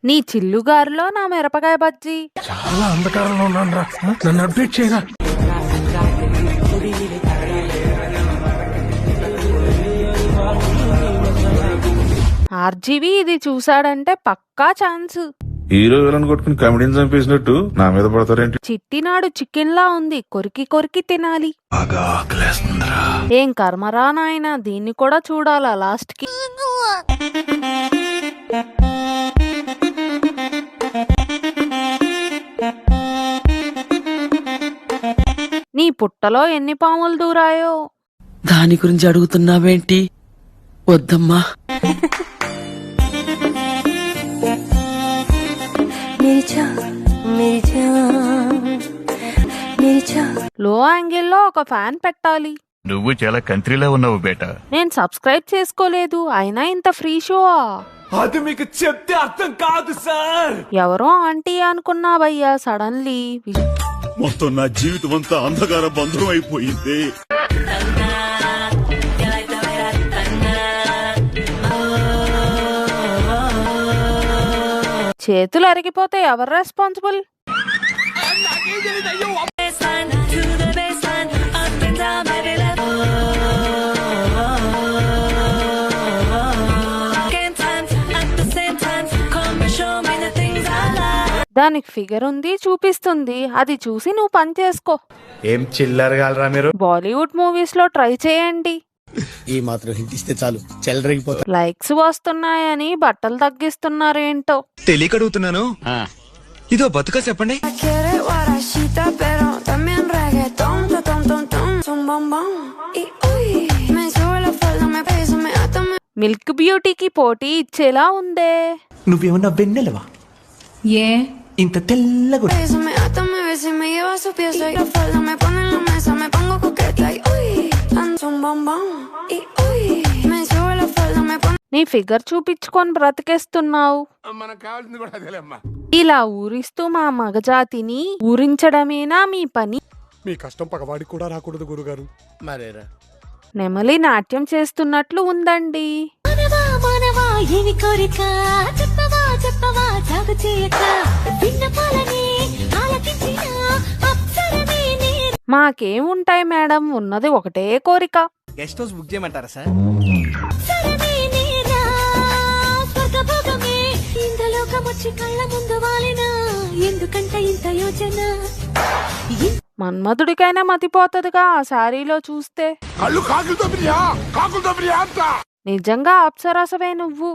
నీ చిల్లుగారులో నా మిరపకాయ బజ్జీ. చాలా అంధకారంలో ఉన్నాను రా, నన్ను అప్డేట్ చేయరా. ఆర్జీవి ఇది చూసాడంటే పక్కా ఛాన్స్. హీరో విలన్ కొట్టుకుని కమెడీని చంపేసినట్టు నా మీద పడతారేంటి? చిట్టినాడు చికెన్ లా ఉంది, కొరికి కొరికి తినాలి. ఏం కర్మరా నాయనా, దీన్ని కూడా చూడాలా లాస్ట్ కి. నీ పుట్టలో ఎన్ని పాములు దూరాయో. దాని గురించి అడుగుతున్నావేంటి? వద్దమ్మా. లో యాంగిల్లో ఒక ఫ్యాన్ పెట్టాలి. నువ్వు చాలా కంట్రీలో ఉన్నావు బేటా. నేను సబ్స్క్రైబ్ చేసుకోలేదు, అయినా ఇంత ఫ్రీ షో. అది మీకు చెప్తే అర్థం కాదు సార్. ఎవరో ఆంటీ అనుకున్నావయ్యా, సడన్లీ మొత్తం నా జీవితం అంతా అంధకార బంధం అయిపోయింది. చేతులు అరిగిపోతే ఎవరు రెస్పాన్సిబుల్? దానికి ఫిగర్ ఉంది, చూపిస్తుంది. అది చూసి నువ్వు పని చేసుకో. ఏం చిల్లరగాలరా మీరు? బాలీవుడ్ మూవీస్ లో ట్రై చేయండి. ఈ మాత్రం హింట్ ఇస్తే చాలు, చెల్లరగిపోతా. లైక్స్ వస్తున్నాయని బట్టలు తగ్గిస్తున్నారేంటో. తెలియకడుగుతున్నాను, ఇదో బతుక చెప్పండి. మిల్క్ బ్యూటీకి పోటీ ఇచ్చేలా ఉందే. నువ్వేమన్నా వెన్నెలవా? ఏ ఇంత తెల్లగా నీ ఫిగర్ చూపించుకొని బ్రతికేస్తున్నావు. ఇలా ఊరిస్తూ మా మగజాతిని ఊరించడమేనా మీ పని? మీ కష్టం పగవాడికి కూడా రాకూడదు గురుగారు. మరేరా నెమలి నాట్యం చేస్తున్నట్లు ఉందండి. మాకేముంటాయి మేడం, ఉన్నది ఒకటే కోరిక. గెస్ట్ హౌస్ బుక్ చేయమంటారా సార్? మన్మధుడికైనా మతిపోతదిగా ఆ శారీలో చూస్తే. నిజంగా అప్సరసవే నువ్వు.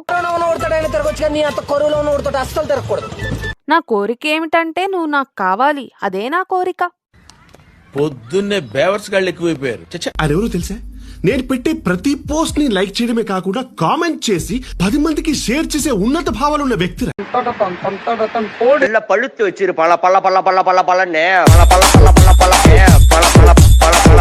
నా కోరిక ఏమిటంటే నువ్వు నాకు కావాలి, అదే నా కోరిక. పొద్దున్నే బేవర్స్ గాళ్ళు ఎక్కువైపోయారు. అదెవరో తెలుసా? నేను పెట్టే ప్రతి పోస్ట్ ని లైక్ చేయడమే కాకుండా కామెంట్ చేసి 10 మందికి షేర్ చేసే ఉన్నత భావాలు ఉన్న వ్యక్తి. పళ్ళుత్తు వచ్చి పళ్ళ పళ్ళ పళ్ళ పళ్ళ పళ్ళ పళ్ళ పళ్ళ పళ్ళ పళ్ళ పళ్ళ